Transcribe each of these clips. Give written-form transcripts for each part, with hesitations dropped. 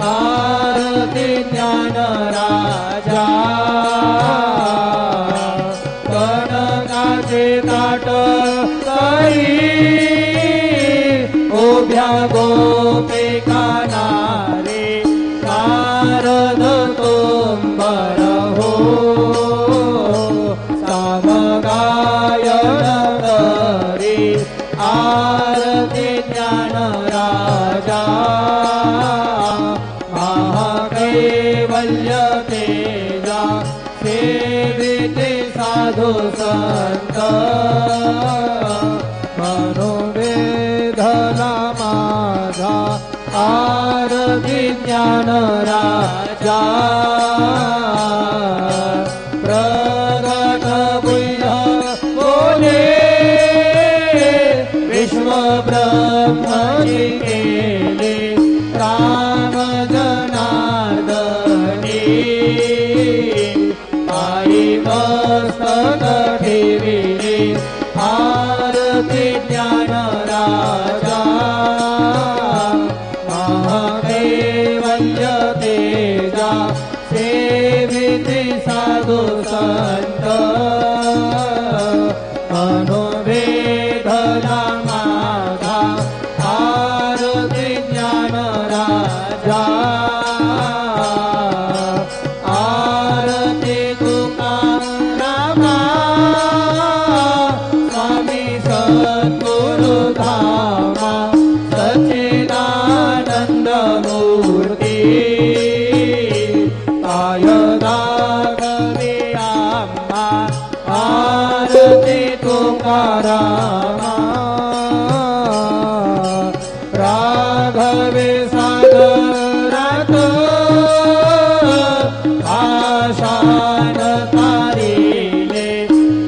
आरती ज्ञान राजा कनकाचे ताट करी उभ्या गोपिका नारे शारद तुंबर हो सामगायन करी आरती ज्ञान राजा महाकैवल्य तेजा सेविते साधु संत मनोवेधला माझा आरती ज्ञान राजा प्रगट बुद्ध बोले विश्व ब्रह्मजी केले राम जनार्दनी पायी मस्तक ठेविले आरती ज्ञान राजा महाकैवल्य तेजा सेविते साधु संत मनोवेधला माझा आरती ज्ञान राजा आरती तुकारामा स्वामी सद्गुरु धामा सच्चिदानंद मूर्ती काय दाखवे आम्हा आरती तुकारामा राघवे सागरात आशान तारिले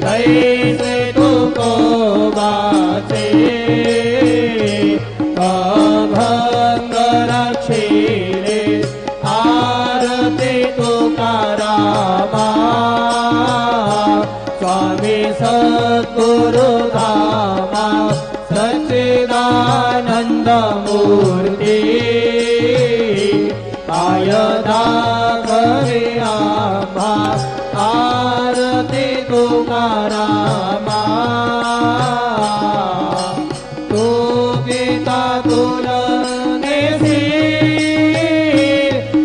तैसे तुकोबाचे अभंग रक्षिले आरती तुकारामा स्वामी सद्गुरु धामा सच्चिदानंद मूर्ती काय दाखवे आम्हा आरती तुकारामा तू गीता तुलनेसी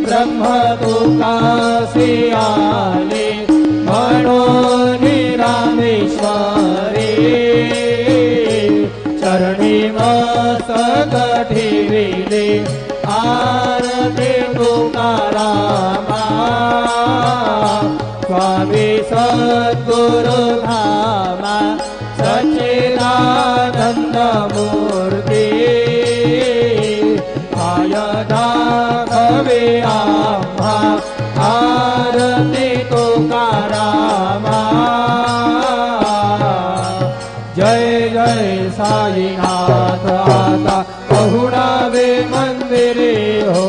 ब्रह्म तुकासी आले म्हणून रामेश्वरी चरणी मस्तक ठेविले आरती तुकारामा स्वामी सद्गुरु धामा सच्चिदानंद मूर्ती काय दाखवे आम्हा आरती तुकारामा जय जय साईनाथ आता पहुडावे मंदिरे हो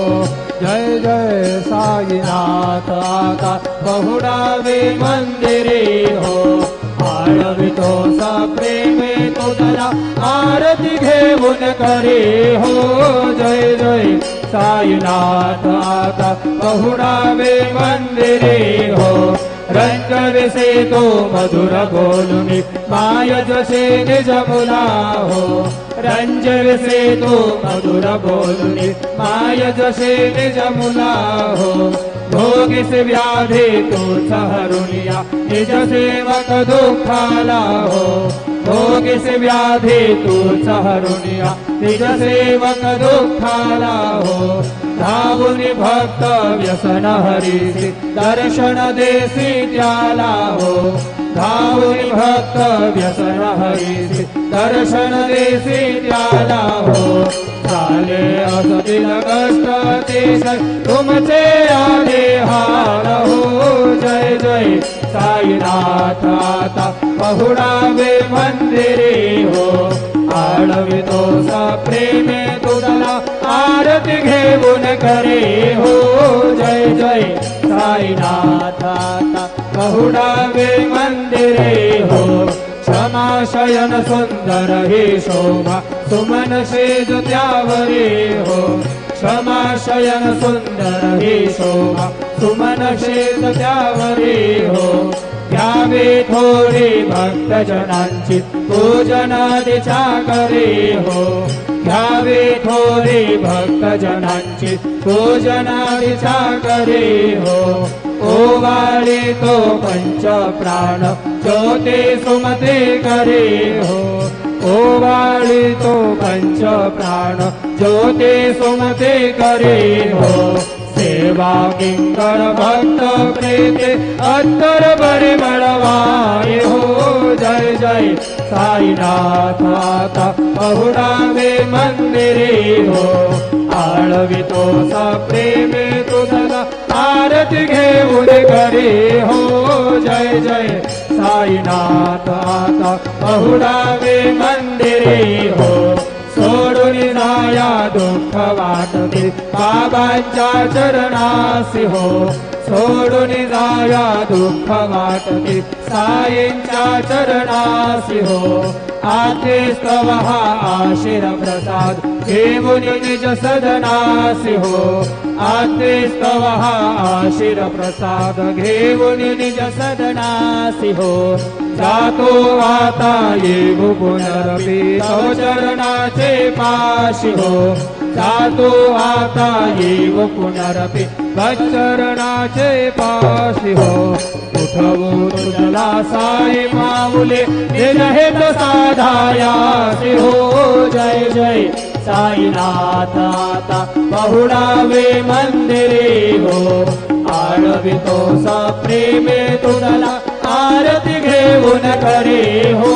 जय जय साईनाथ आता पहुडावे मंदिरे हो आळवितो सा प्रेमे तुझला आरती घेऊन करे हो जय जय साईनाथ आता पहुडावे मंदिरे हो रंजविसे तो मधुर बोलुनी माय जसे निज मुला हो रंजविसे तो मधुर बोलुनी माय जसे निज मुला हो भोगिस व्याधी तू सहरुनिया निज सेवक दुःखाला हो भोगिस व्याधी तू सहरुनिया निज सेवक दुःखाला हो धावुनी भक्त व्यसन हरीसी दर्शन देसी त्याला हो धावुनी भक्त व्यसन हरीसी दर्शन देसी त्याला हो झाले असतील कष्ट अतिशय तुमचे आले हाल हो जय जय साईनाथ आता पहुडावे मंदिरे हो आळवितो सा प्रेमे तुझला आरती घेऊन करे हो जय जय साईनाथ आता पहुडावे मंदिरे हो क्षमा शयन सुंदर हे शोभा सुमन शेज त्यावरे हो क्षमाशयन सुंदर ही शोभा सुमन शेत त्यावरी हो घ्यावे थोडी भक्तजनांची पूजनादिच्या करी हो घ्यावे थोडी भक्तजनांची पूजनादिच्या करी हो ओवाळी तो पंच प्राण ज्योती सुमते करी हो ओवाळी तो पंच प्राण ज्योती सुमते करी हो सेवा किंकर भक्त प्रीते अत्तर बरे मिळवाये हो जय जय साईनाथ आता पहुडावे मंदिरे हो आळवितो सा प्रेमे तुझला आरती घेऊन करे हो जय जय साईनाथ आता पहुडावे मंदिरे हो सोडून जाया दुःख वाटते बाबांच्या चरणासी हो सोडून जाया दुःख वाटते साईंच्या चरणासी हो आते स्तव हा आशीर प्रसाद घेऊन निज सदनासी हो आते स्तव हा आशीर प्रसाद घेऊन निज सदनासी हो जातो आता येऊ पुनरपी तव चरणाचे पाशी हो जातो आता येऊ पुनरपी चरणाचे पाशी हो उठवू तुझला साई माऊले हेत साधायासी हो जय जय साईनाथ आता पहुडावे मंदिरे हो आळवितो सा प्रेमे तुझला आरती घेऊन करे हो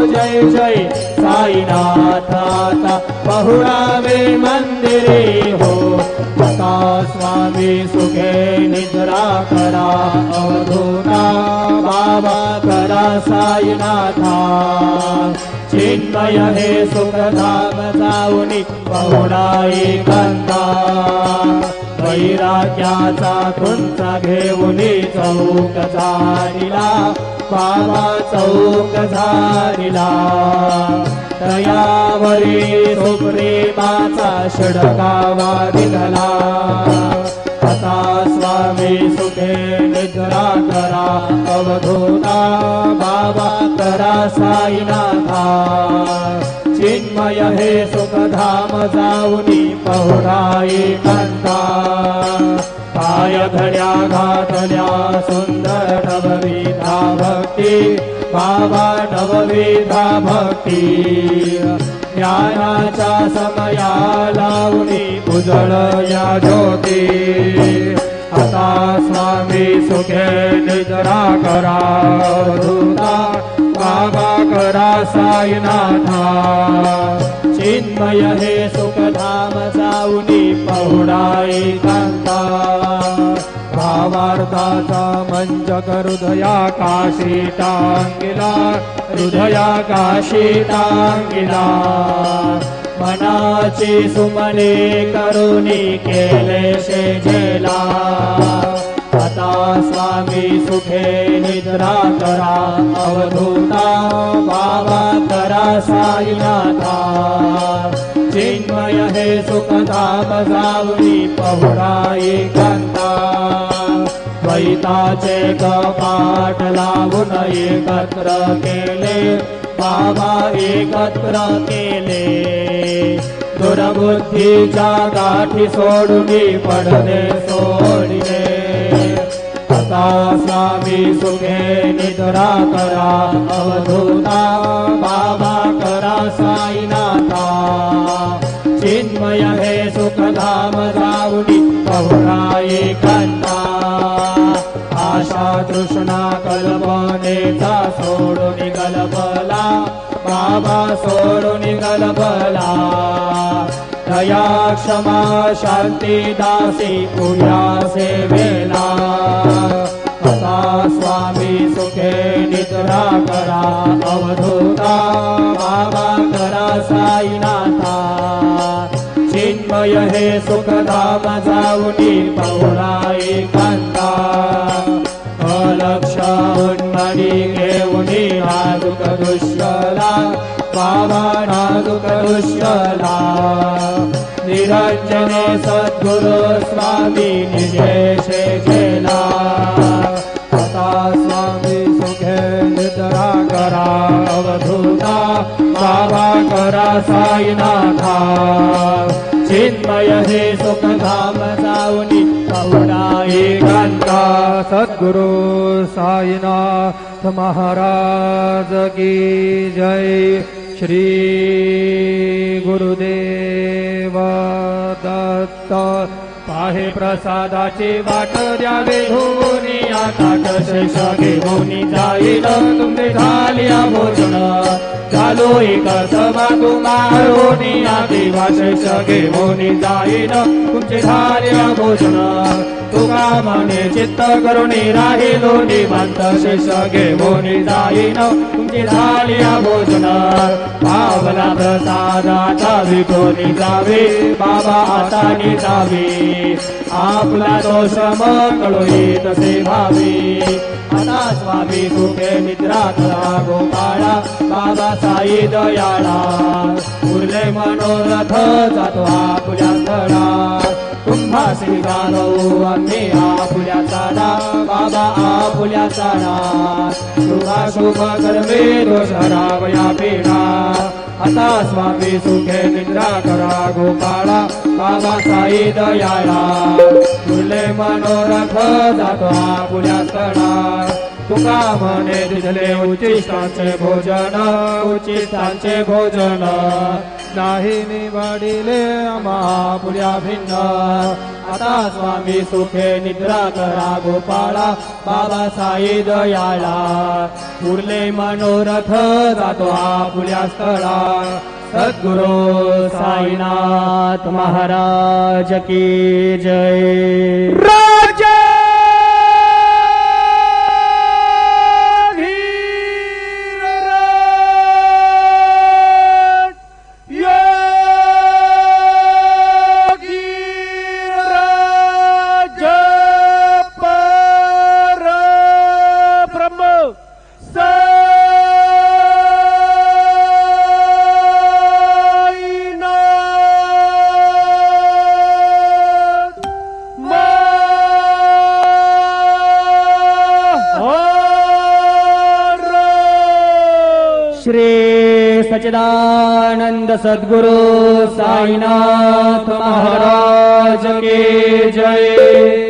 जय जय साईनाथ आता पहुडावे मंदिरे हो आता स्वामी सुखे निद्रा करा अवधूता बाबा करा साईनाथा चिन्मय हे सुखधाम जाऊनी पहुडाई कंदा वैराग्याचा तुंचा घेऊनी चौक झालीला बाबा चौक झालीला तयावरी सुप्रेमाचा षडकावा दिला आता स्वामी सुखे निद्रा करा अवधूता बाबा करा साईनाथा चिन्मय हे सुखधाम जाऊनी पहुडाई कंदा पाय घड्या घातल्या सुंदर नवविधा भक्ती बाबा नवविधा भक्ती ज्ञानाच्या समया लावणी उजळ या ज्योती आता स्वामी सुखे निद्रा करा अवधूता बाबा करा साईनाथा चिन्मय हे सुखधाम जाऊनी पहुडाई कांता भावार्थाचा मंजक हृदयाकाशी टांगिला हृदयाकाशी टांगिला मनाची सुमने करुणी केले शेजेला आता स्वामी सुखे निद्रा करा अवधूता बाबा करा साईनाथा चिन्मय हे सुखधाम जाऊनी पहुडाई कांता द्वैताचे कपाट लावून एकत्र केले बाबा एकत्र केले दुर्बुद्धीच्या गाठी सोडून पडले सोडले आता स्वामी सुखे निद्रा करा अवधूता बाबा करा साईनाथा चिन्मय हे सुखधाम जाऊनी पहुडाई कांता आशा तृष्णा कल्पनेचा सोडून गलबला बाबा सोडून गलबला दया क्षमा शांती दासी पूजा सेवेला आता स्वामी सुखे निद्रा करा अवधूता बाबा करा साईनाथा चिन्मय हे सुखधाम जाऊनी पहुडाई कांता अलक्ष उन्मणी घेऊनी नाजुक दुष्यला बाबा नाजुक दुष्यला निरंजने स्वामी जैसे केला आता स्वामी सुखे निद्रा करा अवधूता बाबा करा साईनाथा चिन्मय हे सुखधाम जाऊनी पहुडा एकांता सद्गुरु साईनाथ महाराज की जय श्री गुरुदेव दत्त पाहे प्रसादाची वाट द्यावे धुनी आता शेष घेऊन जाईल तुमचे झालिया भोजन झालो एक सभा तुम्हारोनी देवा शेष घेऊन जाईल तुमचे झालिया भोजन तुका मने चित्त करून राहिलो निवांत शेष घेऊन जाईन तुमची झालिया भोजन पावला प्रसादाचा विठोनी जावे बाबा आता जावे आपला दोष कळो तसे भावे आता स्वामी सुखे निद्रा करा गोपाळा बाबा साई दयाळा उरले मनोरथ जातो आपल्या स्थळा कुंभासी गाणो आम्ही आपुल्या चाडा बाबा आपुल्या चाडा शुभा शुभ कर्मे दोष रावया पेढा आता स्वामी सुखे निद्रा करा गोपाळा बाबा साई दयाळा तुले मनोरथ जातो आपुल्या स्थळा तुका म्हणे दिले उच्चिष्टांचे भोजन नाही निवडिले महापुल्या भिन्न आता स्वामी सुखे निद्रा करा गोपाळा बाबा साई दयाळा उरले मनोरथ जातो आपुल्या स्थळा सद्गुरु साईनाथ महाराज की जय राजा श्री सच्चिदानंद सद्गुरु साईनाथ महाराज की जय।